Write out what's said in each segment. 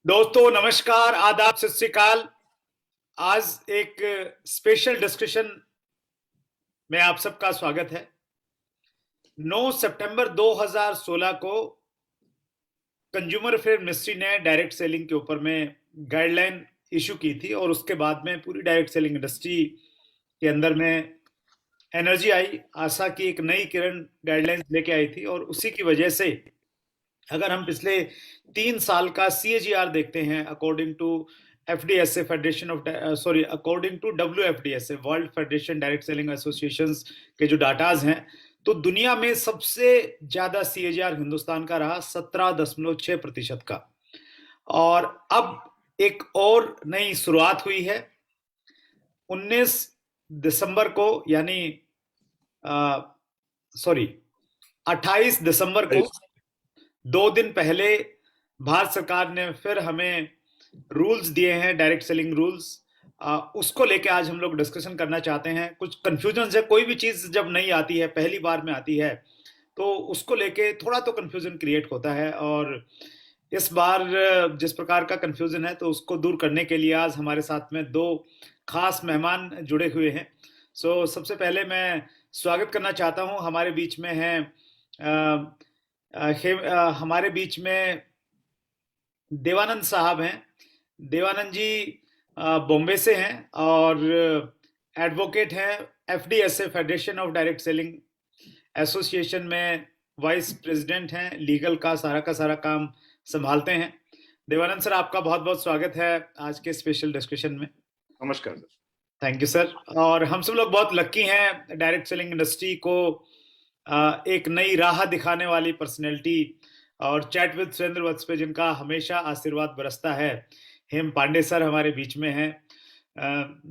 दोस्तों नमस्कार, आदाब, सत श्री अकाल। आज एक स्पेशल डिस्कशन में आप सबका स्वागत है। 9 सितंबर 2016 को कंज्यूमर अफेयर मिनिस्ट्री ने डायरेक्ट सेलिंग के ऊपर में गाइडलाइन इशू की थी और उसके बाद में पूरी डायरेक्ट सेलिंग इंडस्ट्री के अंदर में एनर्जी आई, आशा की एक नई किरण गाइडलाइंस लेके आई थी। और उसी की वजह से अगर हम पिछले 3 साल का CAGR देखते हैं according to FDSA federation of according to WFDSA world federation direct selling associations के जो डाटाज हैं, तो दुनिया में सबसे ज्यादा CAGR हिंदुस्तान का रहा 17.6% का। और अब एक और नई शुरुआत हुई है 19 दिसंबर को, यानी 28 दिसंबर को 2 दिन पहले भारत सरकार ने फिर हमें रूल्स दिए हैं, डायरेक्ट सेलिंग रूल्स। उसको लेके आज हम लोग डिस्कशन करना चाहते हैं। कुछ कंफ्यूजन है, कोई भी चीज जब नई आती है, पहली बार में आती है, तो उसको लेके थोड़ा तो कंफ्यूजन क्रिएट होता है। और इस बार जिस प्रकार का कंफ्यूजन है, तो उसको दूर करने के लिए आज हमारे साथ में 2 खास मेहमान जुड़े हुए हैं। सबसे पहले मैं स्वागत करना चाहता हूं, हमारे बीच में हैं हमारे बीच में देवानंद साहब हैं। देवानंद जी बॉम्बे से हैं और एडवोकेट हैं, FDSA federation of direct selling association में वाइस प्रेसिडेंट हैं, लीगल का सारा काम संभालते हैं। देवानंद सर, आपका बहुत बहुत स्वागत है आज के स्पेशल डिस्कशन में। नमस्कार सर। Thank you sir. और हम सब लोग बहुत लकी हैं, डायरेक्ट सेलिंग इंडस्ट्री को एक नई राह दिखाने वाली पर्सनैलिटी और चैट विद सुरेंद्र वत्स पे जिनका हमेशा आशीर्वाद बरसता है, हेम पांडे सर हमारे बीच में हैं।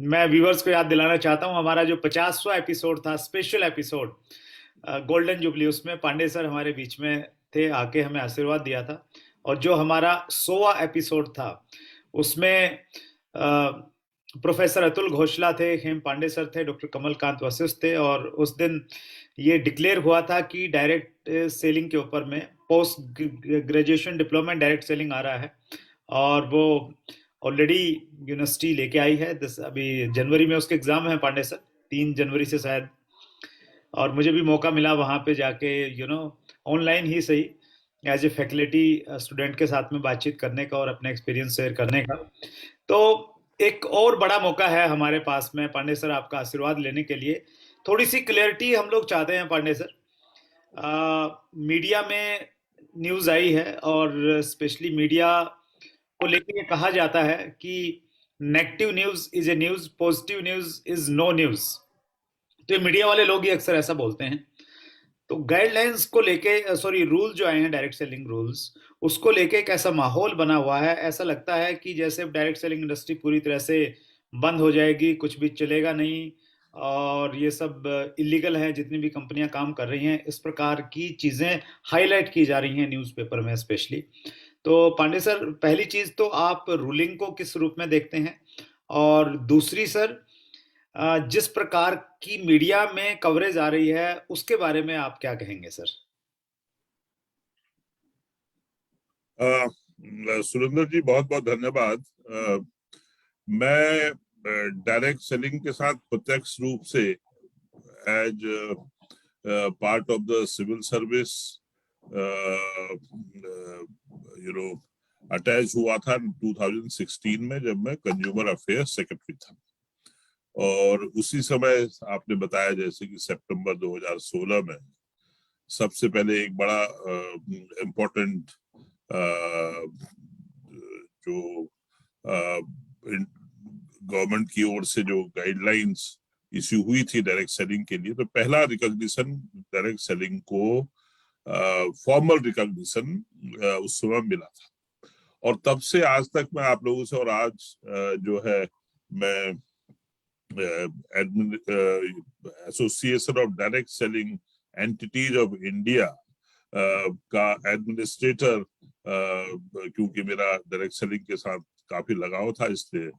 मैं व्यूअर्स को याद दिलाना चाहता हूं, हमारा जो 50वां एपिसोड था, स्पेशल एपिसोड गोल्डन जुबली, उसमें पांडे सर हमारे बीच में थे, आके हमें आशीर्वाद दिया था। और जो हमारा 100वां एपिसोड था, उसमें प्रोफेसर अतुल घोषला थे, हेम पांडे सर थे, डॉक्टर कमलकांत वशिष्ठ थे। और उस दिन ये डिक्लेयर हुआ था कि डायरेक्ट सेलिंग के ऊपर में post graduation diploma direct selling आ रहा है, और वो ऑलरेडी यूनिवर्सिटी लेके आई है। अभी जनवरी में उसके एग्जाम है पांडे सर, 3 जनवरी से शायद। और मुझे भी मौका मिला वहां पे जाके ऑनलाइन ही सही, एज ए फैकल्टी स्टूडेंट के साथ में बातचीत करने का और अपने एक्सपीरियंस शेयर करने का। तो एक और बड़ा मौका है हमारे पास में पांडे सर, आपका आशीर्वाद लेने के लिए। थोड़ी सी क्लैरिटी हम लोग चाहते हैं पांडे सर। मीडिया में न्यूज आई है और स्पेशली मीडिया को लेकर ये कहा जाता है कि negative news is a news, positive news is no news. तो मीडिया वाले लोग ही अक्सर ऐसा बोलते हैं। तो गाइडलाइंस को लेके, रूल जो आए हैं, डायरेक्ट सेलिंग रूल्स, उसको लेके एक ऐसा माहौल बना हुआ है, ऐसा लगता है कि जैसे डायरेक्ट सेलिंग इंडस्ट्री पूरी तरह से बंद हो जाएगी, कुछ भी चलेगा नहीं, और ये सब इलीगल है, जितनी भी कंपनियां काम कर रही हैं, इस प्रकार की चीजें हाईलाइट की जा रही हैं न्यूज़पेपर में स्पेशली। तो पांडे सर, पहली चीज तो आप रूलिंग को किस रूप में देखते हैं, और दूसरी सर, जिस प्रकार की मीडिया में कवरेज आ रही है, उसके बारे में आप क्या कहेंगे सर? सुरेंद्र जी, बहुत बहुत धन्यवाद। मैं डायरेक्ट सेलिंग के साथ प्रत्यक्ष रूप से as part of the civil service attach हुआ था 2016 में, जब मैं कंज्यूमर अफेयर्स सेक्रेटरी था। और उसी समय आपने बताया जैसे कि सितंबर 2016 में सबसे पहले एक बड़ा इम्पोर्टेंट जो गवर्नमेंट की ओर से जो गाइडलाइंस इश्यू हुई थी डायरेक्ट सेलिंग के लिए, तो पहला रिकॉग्निशन डायरेक्ट सेलिंग को फॉर्मल रिकॉग्निशन उस समय मिला था। और तब से आज तक मैं आप लोगों से, और आज जो है मैं association of direct selling entities of India का एडमिनिस्ट्रेटर, क्योंकि मेरा डायरेक्ट सेलिंग के साथ काफी लगाव था, इसलिए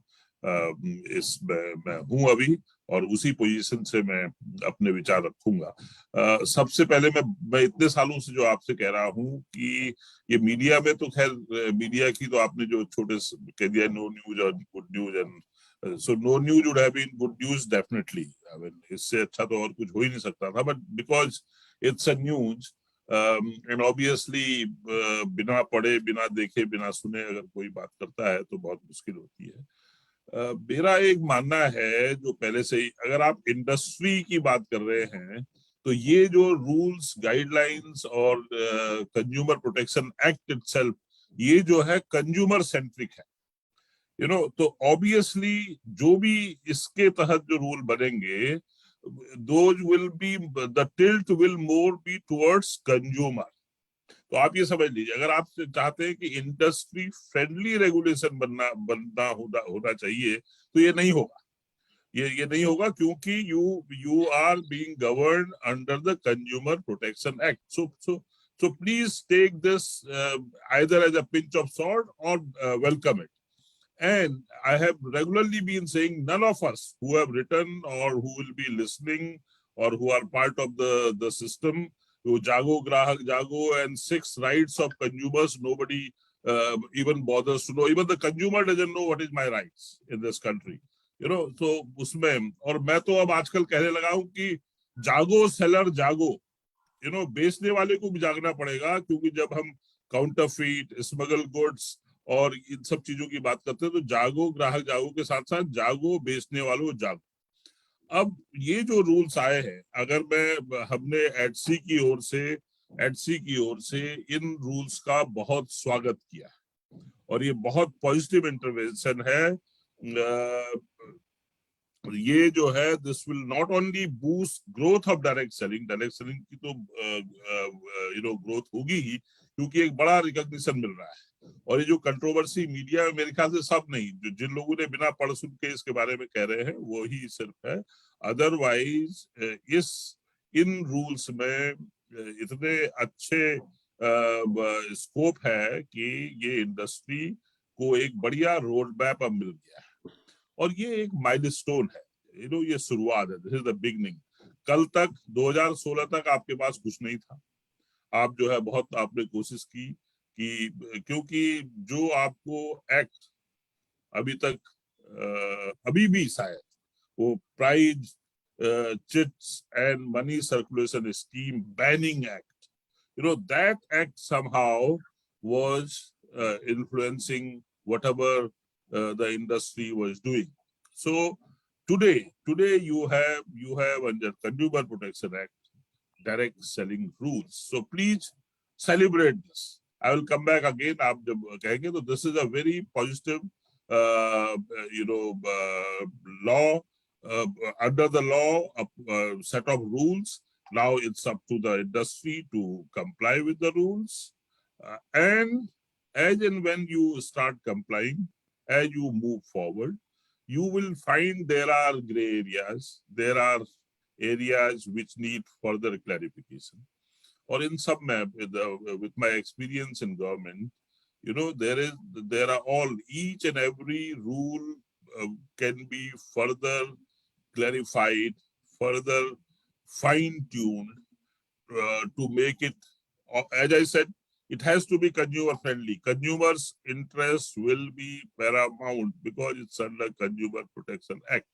इस मैं हूं अभी, और उसी पोजीशन से मैं अपने विचार रखूंगा। सबसे पहले मैं इतने सालों से जो आपसे कह रहा हूं कि ये मीडिया में तो खैर, मीडिया की तो आपने जो छोटे कह दिया, नो न्यूज और good news, and so no news would have been good news definitely. I mean इससे अच्छा तो और कुछ हो ही नहीं सकता था, but because it's a news and obviously बिना पढ़े, बिना देखे, बिना सुने अगर कोई बात करता है तो बहुत मुश्किल होती है। मेरा एक मानना है, जो पहले से ही, अगर आप इंडस्ट्री की बात कर रहे हैं तो ये जो रूल्स, गाइडलाइंस और कंज्यूमर प्रोटेक्शन एक्ट इटसेल्फ, ये जो है कंज्यूमर सेंट्रिक है, तो ऑब्वियसली जो भी इसके तहत जो रूल बनेंगे, those will be, the tilt will more be towards consumer। तो आप ये समझ लीजिए, अगर आप चाहते हैं कि इंडस्ट्री फ्रेंडली रेगुलेशन बनना होना चाहिए, तो ये नहीं होगा, ये नहीं होगा, क्योंकि you are being govern under the consumer protection act. So please take this either as a pinch of salt or welcome it. And I have regularly been saying, none of us who have written or who will be listening or who are part of the system, who Jago, Grahak Jago, and 6 rights of consumers, nobody even bothers to know. Even the consumer doesn't know what is my rights in this country. So उसमें, और मैं तो अब आजकल कहने लगा हूं कि जागो सेलर जागो, बेचने वाले को भी जागना पड़ेगा, क्योंकि जब हम काउंटरफीट, स्मगल गुड्स और इन सब चीजों की बात करते हैं, तो जागो ग्राहक जागो के साथ साथ जागो बेचने वालों जागो। अब ये जो रूल्स आए हैं, अगर हमने एडसी की ओर से इन रूल्स का बहुत स्वागत किया है, और ये बहुत पॉजिटिव इंटरवेंशन है। ये जो है, this will not only boost growth of direct selling की तो ग्रोथ होगी ही, क्योंकि एक बड़ा रिकॉग्निशन मिल रहा है। और ये जो कंट्रोवर्सी मीडिया में, मेरे ख्याल से सब नहीं, जिन लोगों ने बिना पढ़ सुन के इसके बारे में कह रहे हैं, वो ही सिर्फ है। अदरवाइज इन रूल्स में इतने अच्छे स्कोप है कि ये इंडस्ट्री को एक बढ़िया रोड मैप अब मिल गया है, और ये एक माइलस्टोन है, ये शुरुआत है, दिस इज द बिगनिंग। कल तक 2016 तक आपके पास कुछ नहीं था, आप जो है बहुत आपने कोशिश की कि, क्योंकि जो आपको एक्ट अभी तक अभी भी शायद वो prize chits and money circulation scheme banning act, that act somehow was influencing whatever the industry was doing. So today you have under Consumer Protection Act direct selling rules. So please celebrate this. I will come back again. आप जब कहेंगे तो this is a very positive law, under the law, a set of rules. Now it's up to the industry to comply with the rules, and as and when you start complying, as you move forward, you will find there are gray areas, there are areas which need further clarification. Or in some, with my experience in government, there are all, each and every rule can be further clarified, further fine-tuned, to make it, as I said, it has to be consumer friendly. Consumers' interests will be paramount because it's under Consumer Protection Act.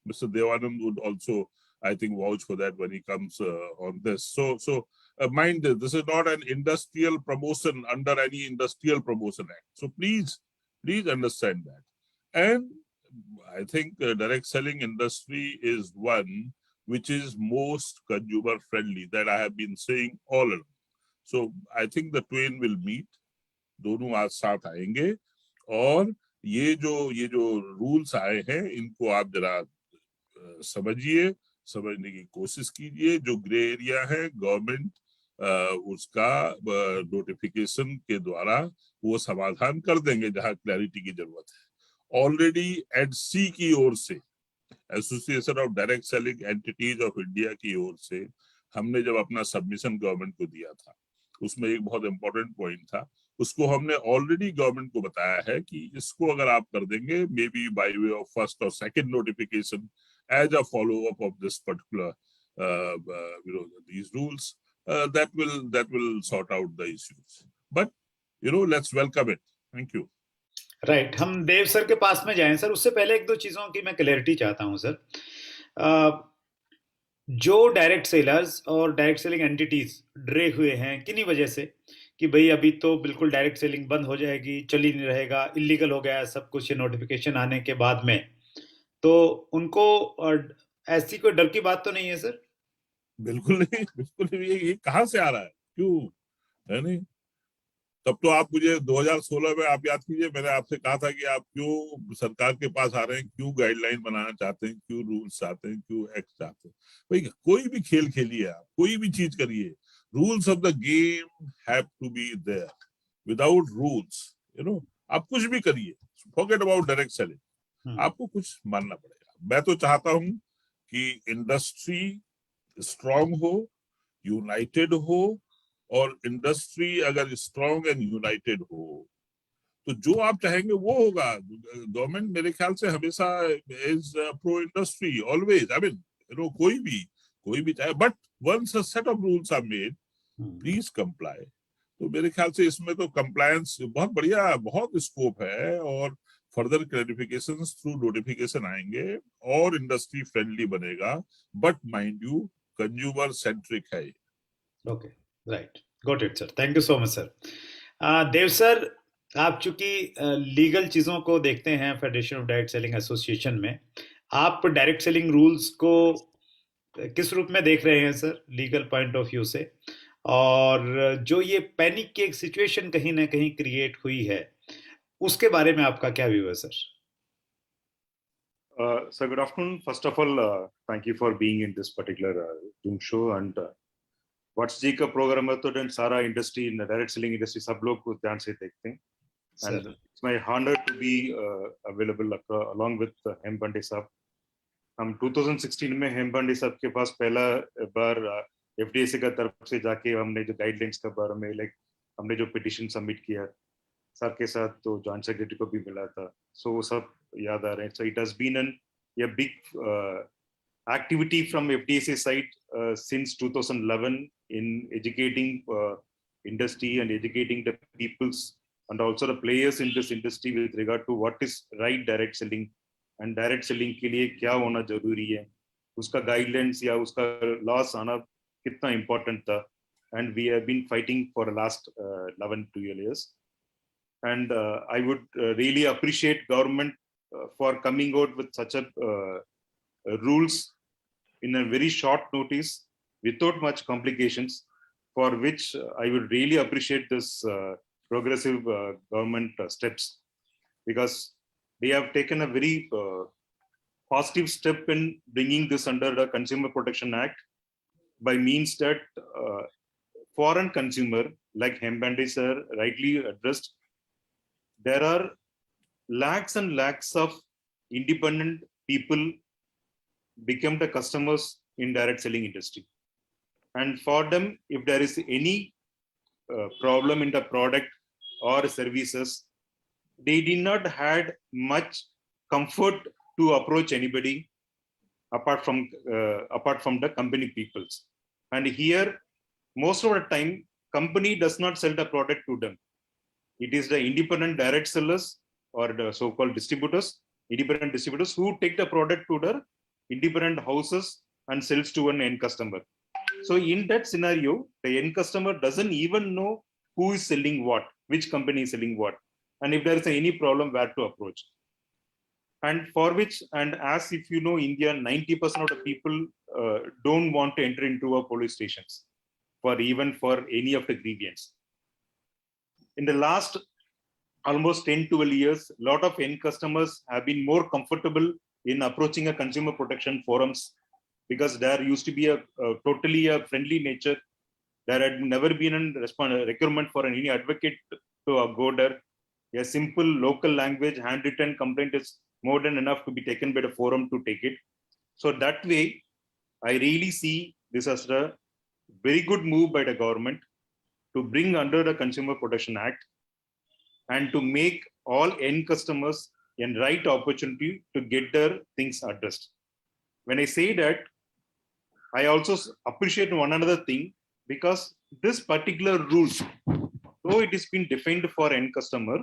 Mr. Devanand would also, I think, vouch for that when he comes on this. So mind this is not an industrial promotion under any Industrial Promotion Act. So please understand that. And I think direct selling industry is one which is most consumer friendly, that I have been saying all along. So I think the twain will meet, दोनों आज साथ आएंगे, और ये जो rules आए हैं, इनको आप जरा समझने की कोशिश कीजिए। जो ग्रे एरिया है, गवर्नमेंट उसका नोटिफिकेशन के द्वारा वो समाधान कर देंगे जहां क्लैरिटी की जरूरत है। ऑलरेडी एडसी की ओर से, association of direct selling entities of India की ओर से, हमने जब अपना सबमिशन गवर्नमेंट को दिया था, उसमें एक बहुत इंपॉर्टेंट पॉइंट था, उसको हमने ऑलरेडी गवर्नमेंट को बताया है कि इसको अगर आप कर देंगे, maybe by way of first और second notification as a follow up of this particular these rules, that will sort out the issues. But let's welcome it. Thank you. Right, हम देव सर के पास में जाएं sir, उससे पहले एक दो चीजों की मैं क्लैरिटी चाहता हूं सर। अ, जो डायरेक्ट सेलर्स और डायरेक्ट सेलिंग एंटिटीज डरे हुए हैं किन्हीं वजह से कि भाई अभी तो बिल्कुल डायरेक्ट सेलिंग बंद हो जाएगी, चल ही नहीं रहेगा, इलीगल हो गया है सब कुछ ये नोटिफिकेशन आने के बाद में, तो उनको ऐसी कोई डर की बात तो नहीं है सर? बिल्कुल नहीं, बिल्कुल नहीं। ये कहाँ से आ रहा है? क्यों? है नहीं। तब तो आप मुझे 2016 में आप याद कीजिए, मैंने आपसे कहा था कि आप क्यों सरकार के पास आ रहे हैं, क्यों गाइडलाइन बनाना चाहते हैं, क्यों रूल्स चाहते हैं, क्यों एक्ट चाहते हैं। भाई कोई भी खेल खेलिए, आप कोई भी चीज करिए, rules of the game have to be there. Without rules आप कुछ भी करिए, फॉरगेट अबाउट डायरेक्ट सेलिंग, आपको कुछ मानना पड़ेगा। मैं तो चाहता हूं कि इंडस्ट्री स्ट्रांग हो, यूनाइटेड हो, और इंडस्ट्री अगर स्ट्रांग एंड यूनाइटेड हो तो जो आप चाहेंगे वो होगा। गवर्नमेंट मेरे ख्याल से हमेशा is pro industry always. I mean कोई भी चाहे, but once a set of rules are made, please comply. तो मेरे ख्याल से इसमें तो कंप्लायंस बहुत बढ़िया, बहुत स्कोप है, और फर्दर क्लैरिफिकेशन थ्रू नोटिफिकेशन आएंगे और इंडस्ट्री फ्रेंडली बनेगा। But mind you, consumer centric है। Okay, right, got it sir, thank you so much sir. Dev sir, आप चूंकि लीगल चीजों को देखते हैं federation of direct selling association में, आप डायरेक्ट सेलिंग रूल्स को किस रूप में देख रहे हैं sir, legal point of view से? और जो ये पैनिक की एक सिचुएशन कहीं ना कहीं क्रिएट हुई है, उसके बारे में आपका क्या व्यू है sir? So good afternoon. First of all, thank you for being in this particular Zoom show. And what's जी का प्रोग्राम है तो सारा इंडस्ट्री, डायरेक्ट सेलिंग इंडस्ट्री सब लोग को ध्यान से देखते हैं। And it's my honour to be available along with Hem Pande साहब। हम 2016 में हेम पांडे साहब के पास पहला बार एफडीएसी का तरफ से जाके हमने जो गाइडलाइंस के बारे में हमने जो पिटिशन सबमिट किया सर के साथ, तो जॉइंट सेक्रेटरी को भी मिला था। सो वो सब याद आ रहे हैं। So it has been an a big activity from FDSA side since 2011 in educating industry and educating the peoples and also the players in this industry with regard to what is right direct selling and direct selling के लिए क्या होना जरूरी है, उसका guidelines या उसका laws आना कितना important था। And we have been fighting for the last 11-12 years. And I would really appreciate government for coming out with such a rules in a very short notice without much complications, for which I would really appreciate this progressive government steps, because they have taken a very positive step in bringing this under the Consumer Protection Act by means that foreign consumer, like Hembandi sir rightly addressed, there are lakhs and lakhs of independent people become the customers in direct selling industry. And for them, if there is any problem in the product or services, they did not had much comfort to approach anybody apart from the company peoples. And here, most of the time, company does not sell the product to them. It is the independent direct sellers or the so-called independent distributors who take the product to the independent houses and sells to an end customer. So in that scenario, the end customer doesn't even know who is selling what, which company is selling what, and if there is any problem, where to approach. And for which, and as if you know, India, 90% of the people don't want to enter into our police stations for any of the grievance. In the last almost 10-12 years, a lot of end customers have been more comfortable in approaching a consumer protection forums, because there used to be a totally a friendly nature. There had never been a requirement for any advocate to go there. A simple local language handwritten complaint is more than enough to be taken by the forum to take it. So that way, I really see this as a very good move by the government to bring under the Consumer Protection Act and to make all end customers a right opportunity to get their things addressed. When I say that, I also appreciate one another thing, because this particular rules, though it has been defined for end customer,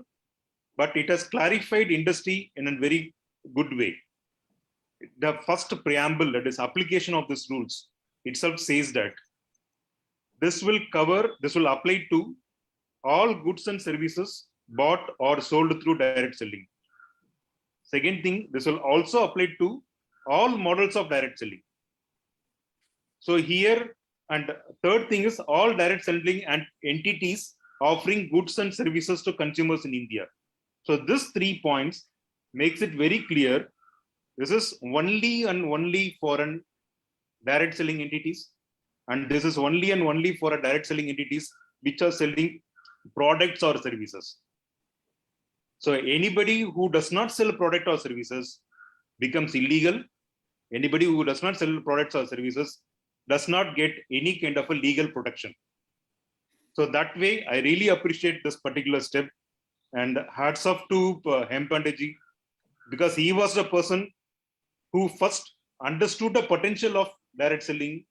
but it has clarified industry in a very good way. The first preamble, that is application of these rules itself, says that this will apply to all goods and services bought or sold through direct selling. Second thing, this will also apply to all models of direct selling. So here, and third thing is all direct selling and entities offering goods and services to consumers in India. So this 3 points makes it very clear. This is only and only for an direct selling entities, and this is only and only for a direct selling entities which are selling products or services. So anybody who does not sell product or services becomes illegal. Anybody who does not sell products or services does not get any kind of a legal protection. So that way, I really appreciate this particular step, and hats off to M. Pandeyji, because he was the person who first understood the potential of direct selling,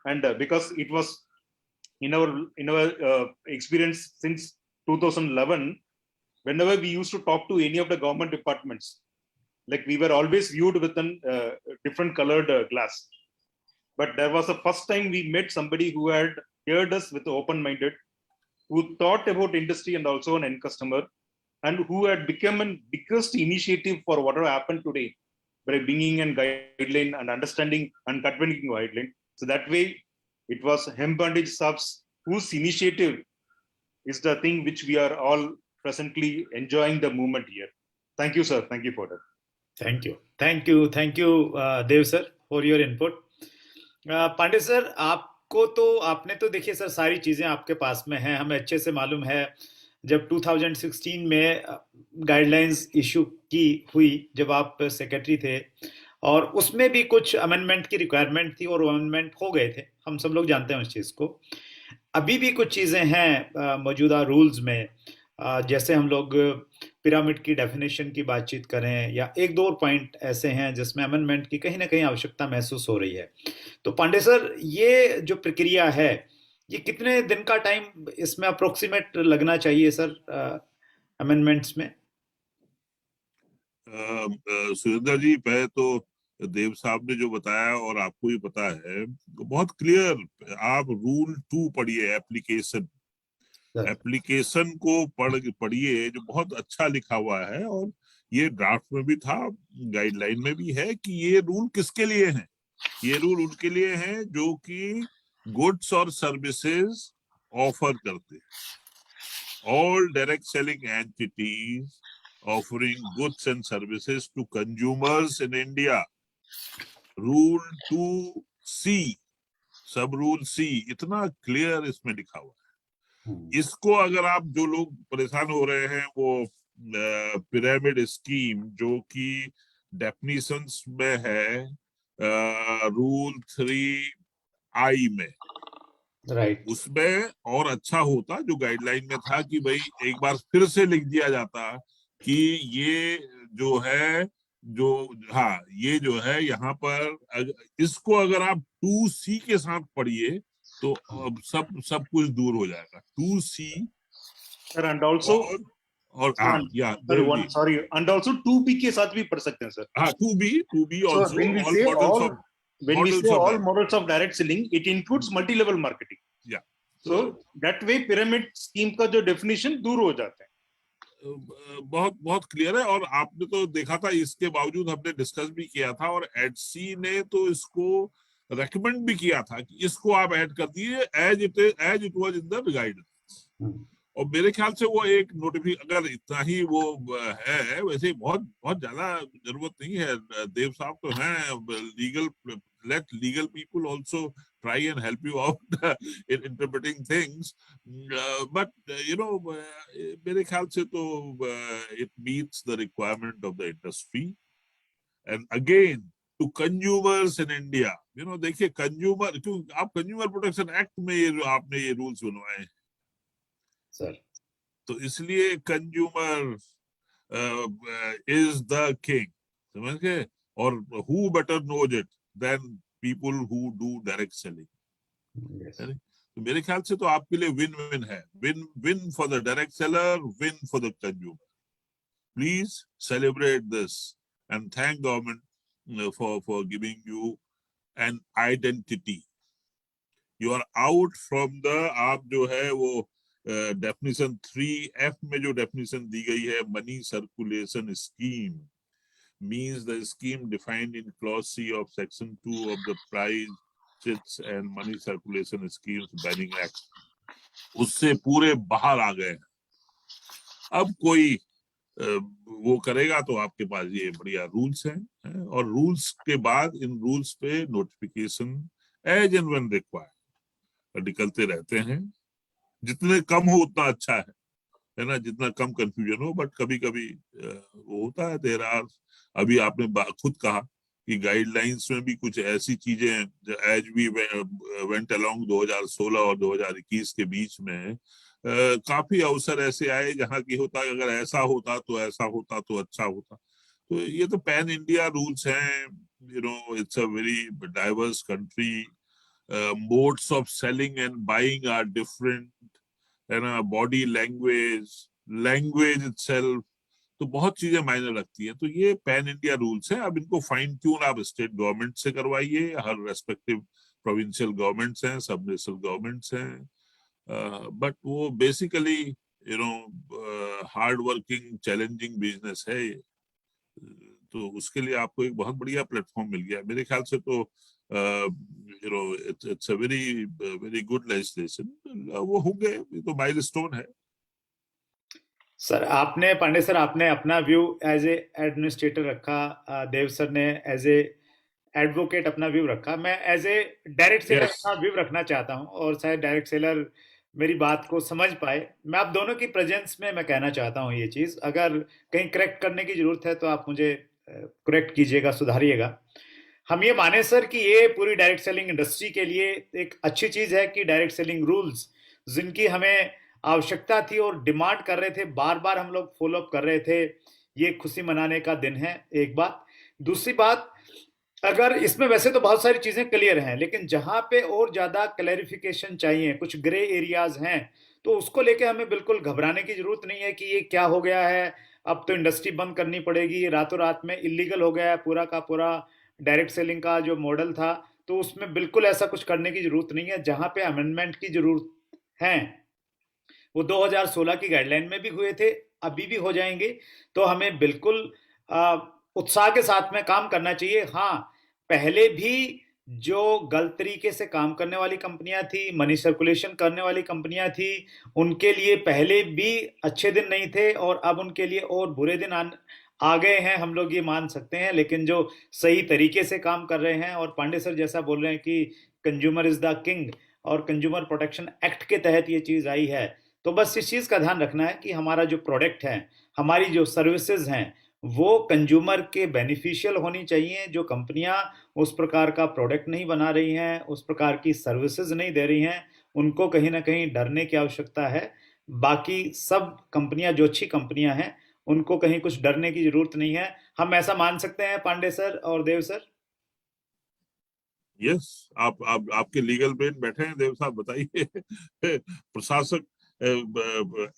and because it was in our experience since 2011, whenever we used to talk to any of the government departments, like we were always viewed with a different colored glass. But there was the first time we met somebody who had heard us with open-minded, who thought about industry and also an end customer, and who had become a biggest initiative for whatever happened today by bringing in guideline and understanding and convening guideline. So that way, it was M. Pandeyji Saab's whose initiative is the thing which we are all presently enjoying the movement here. Thank you, sir. Thank you for that. Thank you, Dev sir, for your input. Pandey sir, आपने तो देखिए sir, सारी चीजें आपके पास में हैं, हमें अच्छे से मालूम है। जब 2016 में गाइडलाइंस इशू की हुई, जब आप सेक्रेटरी थे, और उसमें भी कुछ अमेंडमेंट की रिक्वायरमेंट थी और अमेंडमेंट हो गए थे, हम सब लोग जानते हैं उस चीज को। अभी भी कुछ चीजें हैं मौजूदा रूल्स में, जैसे हम लोग पिरामिड की डेफिनेशन की बातचीत करें, या एक दो पॉइंट ऐसे हैं जिसमें अमेंडमेंट की कहीं ना कहीं आवश्यकता महसूस हो रही है। तो पांडे सर, ये जो प्रक्रिया है, ये कितने दिन का टाइम इसमें अप्रोक्सीमेट लगना चाहिए सर अमेंडमेंट्स में? सुरेंद्र जी, पहले तो देव साहब ने जो बताया और आपको भी पता है, बहुत क्लियर। आप रूल 2 पढ़िए, एप्लीकेशन को पढ़िए, जो बहुत अच्छा लिखा हुआ है, और ये ड्राफ्ट में भी था, गाइडलाइन में भी है कि ये रूल किसके लिए हैं। ये रूल उनके लिए हैं जो कि गुड्स और सर्विसेज ऑफर करते हैं। All direct selling entities offering goods and services to consumers in India. Rule 2C, सब रूल C, इतना क्लियर इसमें लिखा हुआ है। इसको अगर आप, जो लोग परेशान हो रहे हैं, वो पिरामिड स्कीम जो कि डेफिनेशंस में है रूल 3I में, राइट, उसमें और अच्छा होता जो गाइडलाइन में था कि भाई एक बार फिर से लिख दिया जाता कि ये जो है, ये जो है यहाँ पर, इसको अगर आप 2C के साथ पढ़िए तो अब सब कुछ दूर हो जाएगा। 2C सर, एंड आल्सो और सॉरी, एंड आल्सो 2B के साथ भी पढ़ सकते हैं सर। हाँ, 2B also, when we say all models of direct selling, it includes multi-level marketing. Yeah. So that way pyramid scheme का जो definition दूर हो जाता है। बहुत क्लियर है। और आपने तो देखा था, इसके बावजूद हमने डिस्कस भी किया था, और एडसी ने तो इसको रेकमेंड भी किया था कि इसको आप ऐड कर दीजिए as it was in the guidance. और मेरे ख्याल से वो एक नोटिफिकेशन, अगर इतना ही वो है, वैसे बहुत ज्यादा जरूरत नहीं है। देव साहब तो हैं let legal people also try and help you out in interpreting things, but मेरे ख्याल से तो it meets the requirement of the industry, and again to consumers in India, देखिए कंज्यूमर, क्यों आप कंज्यूमर प्रोटेक्शन एक्ट में आपने ये रूल्स बनवाए हैं सर। तो इसलिए कंज्यूमर इज द किंग, समझ गए? और who better knows it than people who do direct selling. Yes. तो मेरे ख्याल से तो आपके लिए विन विन है, win win for the direct seller, win for the consumer. Please celebrate this and thank government for giving you an identity. You are out from the, आप जो है वो डेफिनेशन 3F में जो डेफिनेशन दी गई है, money circulation scheme means the scheme defined in clause C of section 2 of the Price and Money Circulation Schemes Banning Act, उससे पूरे बाहर आ गए। अब कोई वो करेगा तो आपके पास ये बढ़िया रूल्स हैं, और रूल्स के बाद इन रूल्स पे notification as and when required निकलते रहते हैं। जितने कम हो उतना अच्छा है ना, जितना कम कंफ्यूजन हो। बट कभी कभी वो होता है, देयर आर, अभी आपने खुद कहा कि गाइडलाइंस में भी कुछ ऐसी चीजें एज वी वेंट अलोंग 2016 और 2021 के बीच में काफी अवसर ऐसे आए जहां की होता, अगर ऐसा होता तो ऐसा होता तो अच्छा होता। तो ये तो पैन इंडिया रूल्स हैं, you know, it's a very diverse country, modes of selling and buying are different, है ना, बॉडी लैंग्वेज इटसेल्फ, तो बहुत चीजें मायने रखती हैं। तो ये पैन इंडिया रूल्स हैं। अब इनको फाइन ट्यून आप स्टेट गवर्नमेंट से करवाइए, हर रेस्पेक्टिव प्रोविंशियल गवर्नमेंट्स हैं, सब नेशनल गवर्नमेंट्स हैं, बट वो basically you know hard working challenging business है ये। तो उसके लिए आपको एक बहुत बढ़िया प्लेटफॉर्म मिल गया मेरे ख्याल से। तो you know it's a very good legislation, वो होंगे, ये तो माइलस्टोन है। सर आपने, पांडे सर, आपने अपना व्यू एज ए एडमिनिस्ट्रेटर रखा, देव सर ने एज ए एडवोकेट अपना व्यू रखा, मैं एज ए डायरेक्ट सेलर अपना व्यू रखना चाहता हूं, और शायद डायरेक्ट सेलर मेरी बात को समझ पाए। मैं आप दोनों की प्रेजेंस में मैं कहना चाहता हूं ये चीज, अगर कहीं करेक्ट करने की जरूरत है तो आप मुझे करेक्ट कीजिएगा, सुधारिएगा। हम ये माने सर कि ये पूरी डायरेक्ट सेलिंग इंडस्ट्री के लिए एक अच्छी चीज है कि डायरेक्ट सेलिंग रूल्स जिनकी हमें आवश्यकता थी और डिमांड कर रहे थे, बार बार हम लोग फॉलो अप कर रहे थे, ये खुशी मनाने का दिन है, एक बात। दूसरी बात, अगर इसमें वैसे तो बहुत सारी चीजें क्लियर हैं, लेकिन जहां पे और ज्यादा क्लैरिफिकेशन चाहिए, कुछ ग्रे एरियाज हैं, तो उसको लेके हमें बिल्कुल घबराने की जरूरत नहीं है कि ये क्या हो गया है, अब तो इंडस्ट्री बंद करनी पड़ेगी, रातों रात में इलीगल हो गया है पूरा का पूरा डायरेक्ट सेलिंग का जो मॉडल था। तो उसमें बिल्कुल ऐसा कुछ करने की जरूरत नहीं है। जहां पे अमेंडमेंट की जरूरत है वो 2016 की गाइडलाइन में भी हुए थे, अभी भी हो जाएंगे। तो हमें बिल्कुल उत्साह के साथ में काम करना चाहिए। हाँ, पहले भी जो गलत तरीके से काम करने वाली कंपनियां थी, मनी सर्कुलेशन करने वाली कंपनियां थी, उनके लिए पहले भी अच्छे दिन नहीं थे, और अब उनके लिए और बुरे दिन आ गए हैं, हम लोग ये मान सकते हैं। लेकिन जो सही तरीके से काम कर रहे हैं, और पांडे सर जैसा बोल रहे हैं कि कंज्यूमर इज द किंग, और कंज्यूमर प्रोटेक्शन एक्ट के तहत ये चीज आई है, तो बस इस चीज का ध्यान रखना है कि हमारा जो प्रोडक्ट है, हमारी जो सर्विसेज हैं, वो कंज्यूमर के बेनिफिशियल होनी चाहिए। जो कंपनियां उस प्रकार का प्रोडक्ट नहीं बना रही हैं, उस प्रकार की सर्विसेज नहीं दे रही हैं, उनको कहीं ना कहीं डरने की आवश्यकता है। बाकी सब कंपनियां जो अच्छी कंपनियां हैं, उनको कहीं कुछ डरने की जरूरत नहीं है। हम ऐसा मान सकते हैं पांडे सर और देव सर? यस, आपके लीगल ब्रेन बैठे हैं देव साहब, बताइए। प्रशासक,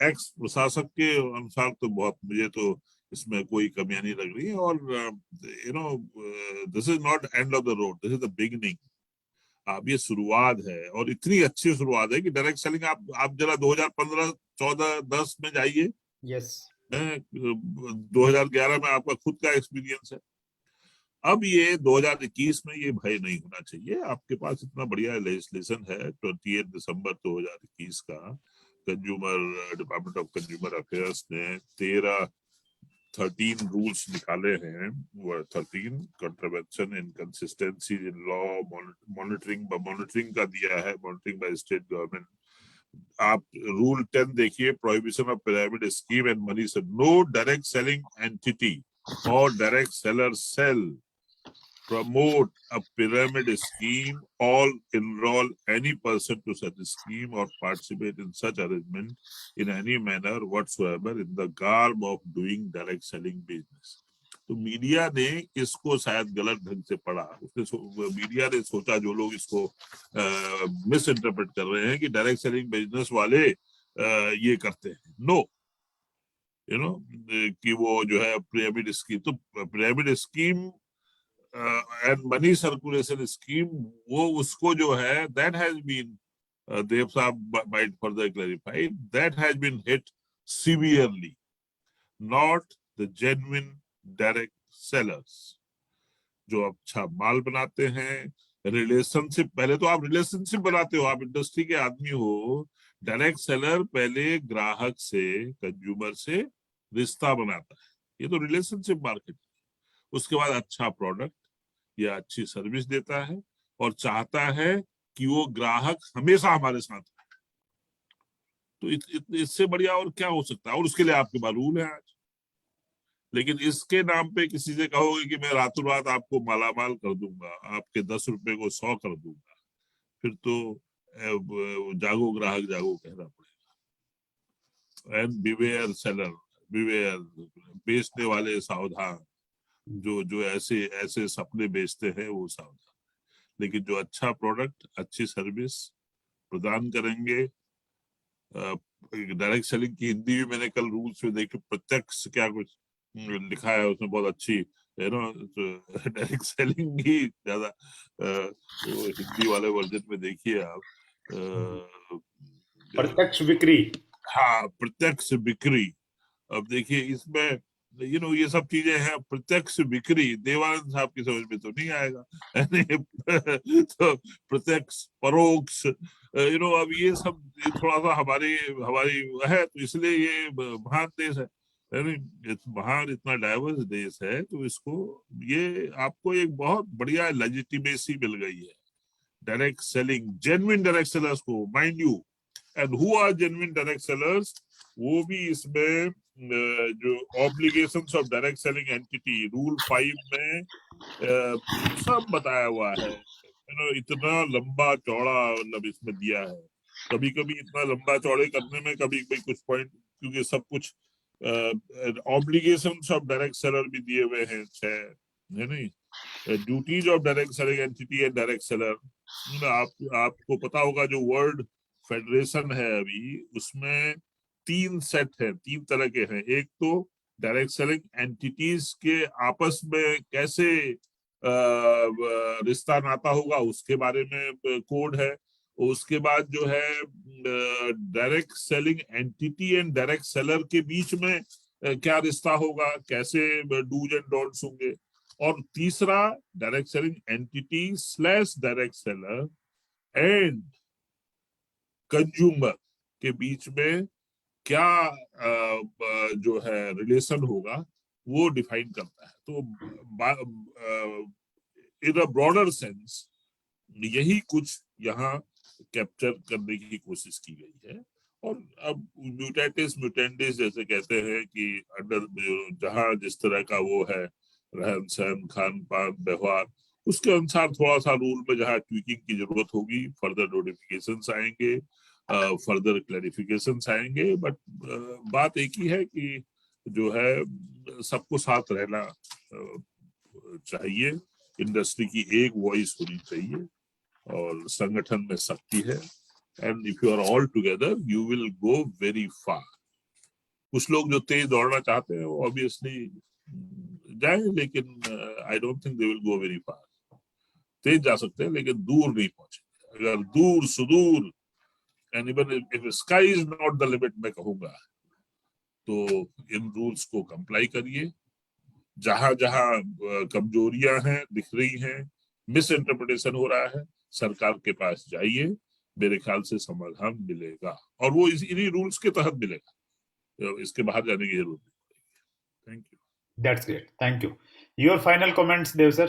एक्स प्रशासक के अनुसार तो बहुत, मुझे तो इसमें कोई कमियां नहीं लग रही है। और you know this is not end of the road, this is the beginning. आप, ये शुरुआत है, और इतनी अच्छी शुरुआत है कि डायरेक्ट सेलिंग आप जरा 2015, 14, 10 में जाइए। यस। 2011 में आपका खुद का एक्सपीरियंस है। अब ये 2021 में ये भय नहीं होना चाहिए। आपके पास इतना बढ़िया लेजिस्लेशन है। 28 दिसंबर 2021 का consumer department of consumer affairs ने 13 रूल्स निकाले हैं। 13 contravention, inconsistency in law, monitoring का दिया है, मॉनिटरिंग बाय स्टेट गवर्नमेंट। आप रूल 10 देखिए, prohibition of pyramid scheme and money से, नो डायरेक्ट सेलिंग एंटिटी और direct seller sell promote a pyramid scheme, all enroll any person to such scheme or participate in such arrangement in any manner whatsoever in the garb of doing direct selling business. तो media ने इसको शायद गलत ढंग से पढ़ा, media ने सोचा जो लोग इसको मिस इंटरप्रेट कर रहे हैं कि डायरेक्ट सेलिंग बिजनेस वाले ये करते हैं. नो, यू नो कि वो जो है पिरामिड स्कीम, तो pyramid scheme and money circulation scheme, वो उसको जो है that has been Dev Saab might further clarify, that has been hit severely, not the genuine direct sellers जो अच्छा माल बनाते हैं. रिलेशनशिप, पहले तो आप रिलेशनशिप बनाते हो, आप इंडस्ट्री के आदमी हो. डायरेक्ट सेलर पहले ग्राहक से, कंज्यूमर से रिश्ता बनाता है, ये तो रिलेशनशिप मार्केट. उसके बाद अच्छा प्रोडक्ट या अच्छी सर्विस देता है और चाहता है कि वो ग्राहक हमेशा हमारे साथ है. तो इससे बढ़िया और क्या हो सकता है. और उसके लिए आपके पास रूल है आज. लेकिन इसके नाम पे किसी से कहोगे कि मैं रातों रात आपको मालामाल कर दूंगा, आपके 10 रुपए को 100 कर दूंगा, फिर तो जागो ग्राहक जागो कहना पड़ेगा. एंड बिवेयर सेलर, बिवेयर, बेचने वाले सावधान, जो ऐसे सपने बेचते हैं वो सावधान. लेकिन जो अच्छा प्रोडक्ट, अच्छी सर्विस प्रदान करेंगे. डायरेक्ट सेलिंग की हिंदी भी मैंने कल रूल्स में देखी, प्रत्यक्ष क्या कुछ लिखा है उसमें, बहुत अच्छी है ना. डायरेक्ट सेलिंग ही ज्यादा हिंदी वाले वर्जन में देखिए आप. प्रत्यक्ष बिक्री. हाँ, प्रत्यक्ष बिक्री. अब देखिए इसमें ये सब चीजें हैं. प्रत्यक्ष बिक्री देवानंद साहब की समझ में तो नहीं आएगा. तो प्रत्यक्ष, परोक्ष, अब ये सब थोड़ा सा हमारी है. तो इसलिए ये महान देश है, महान इतना डाइवर्स देश है, तो इसको ये आपको एक बहुत बढ़िया लेजिटिमेसी मिल गई है. Direct selling, genuine direct sellers को, mind you. And who are genuine direct sellers, वो भी इसमें जो obligations of direct selling entity rule 5 में सब बताया हुआ है. इतना लंबा चौड़ा मतलब इसमें दिया है. कभी कभी इतना लंबा चौड़े करने में कभी कुछ पॉइंट, क्योंकि सब कुछ ऑब्लिगेशंस ऑफ डायरेक्ट सेलर भी दिए हुए हैं 6, है नहीं. Duties of direct selling entity and direct seller. आपको पता होगा जो वर्ल्ड फेडरेशन है अभी, उसमें 3 सेट है, 3 तरह के हैं. एक तो डायरेक्ट सेलिंग एंटिटीज के आपस में कैसे रिश्ता नाता होगा उसके बारे में कोड है. उसके बाद जो है direct selling entity and direct seller के बीच में क्या रिश्ता होगा, कैसे डूज एंड डोंट्स होंगे. और तीसरा direct selling entity slash direct seller and consumer के बीच में क्या जो है रिलेशन होगा वो डिफाइन करता है. तो इन अ ब्रॉडर सेंस यही कुछ यहाँ कैप्चर करने की कोशिश की गई है. और अब म्यूटेटिस म्यूटेंडिस जैसे कहते हैं कि अंडर जहाँ जिस तरह का वो है रहन सहन, खान पान, व्यवहार, उसके अनुसार थोड़ा सा रूल में जहाँ ट्वीकिंग की जरूरत होगी, फर्दर नोटिफिकेशंस आएंगे, फर्दर क्लैरिफिकेशंस आएंगे. बट बात एक ही है कि जो है सबको साथ रहना चाहिए. इंडस्ट्री की एक वॉइस होनी चाहिए और संगठन में शक्ति है. And if you are all together you will go very far. कुछ लोग जो तेज दौड़ना चाहते हैं वो ऑब्वियसली जाए, लेकिन I don't think they will go very far. तेज जा सकते हैं लेकिन दूर नहीं पहुंचे. अगर दूर सुदूर, and even if sky is not the limit मैं कहूंगा, तो इन रूल्स को कंप्लाई करिए. जहां जहां कमजोरियां हैं, दिख रही हैं, मिस इंटरप्रिटेशन हो रहा है, सरकार के पास जाइए. मेरे ख्याल से समाधान मिलेगा और वो इन्हीं रूल्स के तहत मिलेगा. इसके बाहर जाने की जरूरत नहीं. Thank you. That's great. Thank you. Your final comments, Dev sir.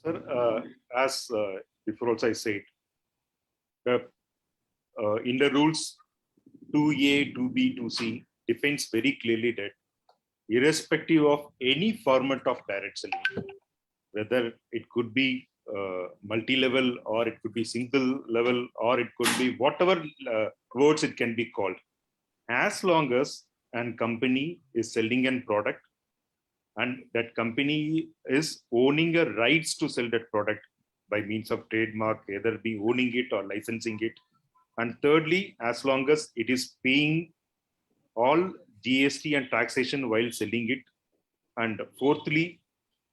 Sir, as before also I said, in the rules 2A, 2B, 2C defines very clearly that irrespective of any format of direct selling, whether it could be multi-level or it could be single level or it could be whatever words it can be called. As long as a company is selling a product and that company is owning a rights to sell that product by means of trademark, either be owning it or licensing it. And thirdly, as long as it is paying all GST and taxation while selling it. And fourthly,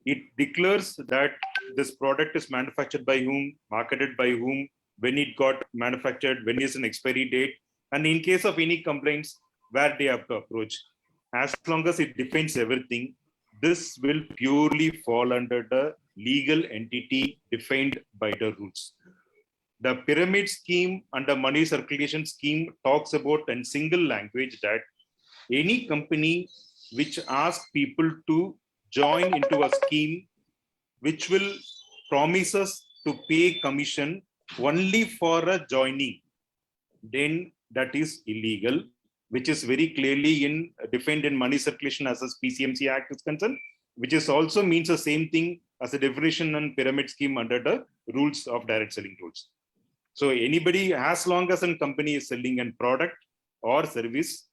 it declares that this product is manufactured by whom, marketed by whom, when it got manufactured, when is an expiry date, and in case of any complaints, where they have to approach. As long as it defines everything, this will purely fall under the legal entity defined by the rules. The pyramid scheme and the money circulation scheme talks about in single language that any company which asks people to join into a scheme which will promise us to pay commission only for a joining, then that is illegal, which is very clearly defined in Money Circulation as a PCMC Act is concerned, which is also means the same thing as a definition and pyramid scheme under the rules of direct selling rules. So anybody, as long as a company is selling a product or service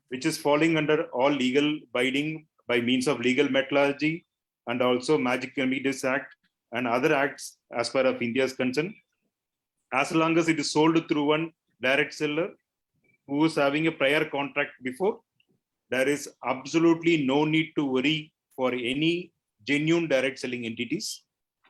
which is falling under all legal binding by means of legal methodology and also Magic Remedies Act and other acts as far as India is concerned, as long as it is sold through one direct seller who is having a prior contract before, there is absolutely no need to worry for any genuine direct selling entities.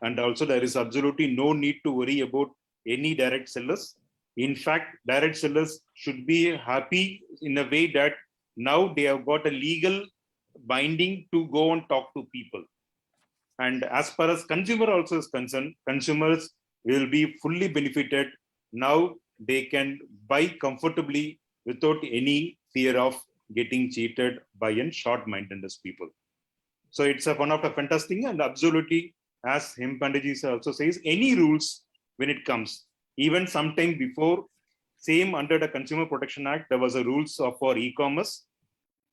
And also there is absolutely no need to worry about any direct sellers. In fact, direct sellers should be happy in a way that now they have got a legal binding to go and talk to people. And as far as consumer also is concerned, consumers will be fully benefited. Now they can buy comfortably without any fear of getting cheated by short-mindedness people. So it's one of the fantastic and absolutely, as Him Panditji also says, any rules when it comes, even sometime before, same under the Consumer Protection Act, there was a rules for e-commerce.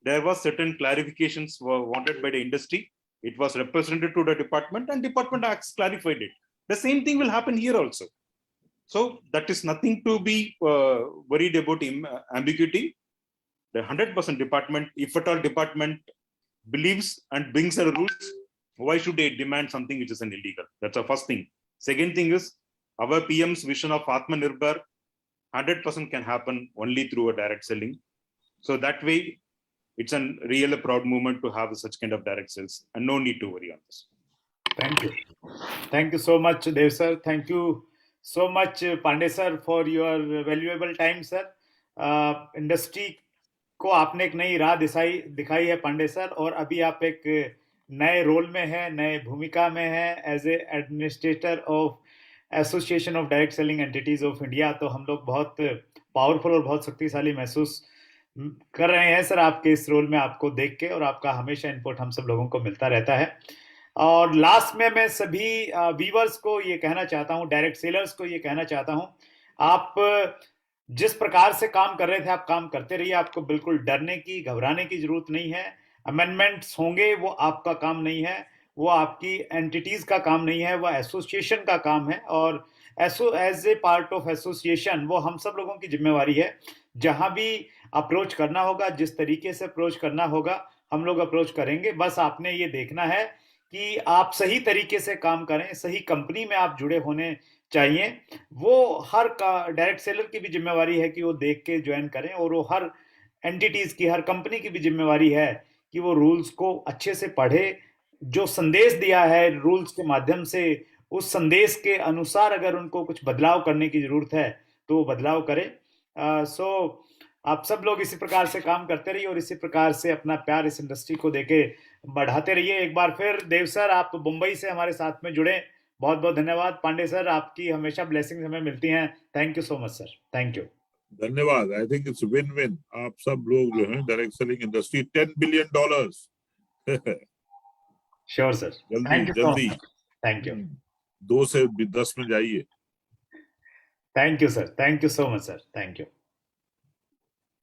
There was certain clarifications were wanted by the industry. It was represented to the department and department acts clarified it. The same thing will happen here also. So that is nothing to be worried about ambiguity. The 100% department, if at all department believes and brings the rules, why should they demand something which is an illegal? That's the first thing. Second thing is our PM's vision of Atmanirbhar, 100% can happen only through a direct selling. So that way, it's a real proud moment to have such kind of direct sales and no need to worry on this. Thank you. Thank you so much, Dev sir. Thank you so much, Pandey sir, for your valuable time, sir. Industry को आपने एक नई राह दिखाई है Pandey sir, और अभी आप एक नए रोल में हैं, नए भूमिका में हैं as a administrator of association of direct selling entities of India. तो हम लोग बहुत पावरफुल और बहुत शक्तिशाली महसूस कर रहे हैं सर आपके इस रोल में आपको देख के, और आपका हमेशा इनपुट हम सब लोगों को मिलता रहता है. और लास्ट में मैं सभी व्यूअर्स को ये कहना चाहता हूँ, डायरेक्ट सेलर्स को ये कहना चाहता हूँ, आप जिस प्रकार से काम कर रहे थे आप काम करते रहिए. आपको बिल्कुल डरने की, घबराने की जरूरत नहीं है. अमेंडमेंट्स होंगे, वो आपका काम नहीं है, वो आपकी एंटिटीज का काम नहीं है, वो एसोसिएशन का काम है. और as a part of association वो हम सब लोगों की जिम्मेवारी है. जहां भी अप्रोच करना होगा, जिस तरीके से अप्रोच करना होगा, हम लोग अप्रोच करेंगे. बस आपने ये देखना है कि आप सही तरीके से काम करें, सही कंपनी में आप जुड़े होने चाहिए. वो हर डायरेक्ट सेलर की भी जिम्मेवारी है कि वो देख के ज्वाइन करें, और वो हर एंटिटीज की, हर कंपनी की भी जिम्मेवारी है कि वो रूल्स को अच्छे से पढ़े. जो संदेश दिया है रूल्स के माध्यम से, उस संदेश के अनुसार अगर उनको कुछ बदलाव करने की जरूरत है तो वो बदलाव करें. सो आप सब लोग इसी प्रकार से काम करते रहिए और इसी प्रकार से अपना प्यार इस इंडस्ट्री को देके बढ़ाते रहिए. एक बार फिर देव सर, आप मुंबई से हमारे साथ में जुड़े, बहुत बहुत धन्यवाद. पांडे सर, आपकी हमेशा ब्लेसिंग्स हमें मिलती हैं. Thank you so much sir. Thank you. धन्यवाद. I think it's win win. आप सब लोग जो हैं direct selling industry $10 billion. Sure sir. जल्दी. Thank you. 2 से 10 में जाइए. Thank you sir. Thank you so much sir. Thank you.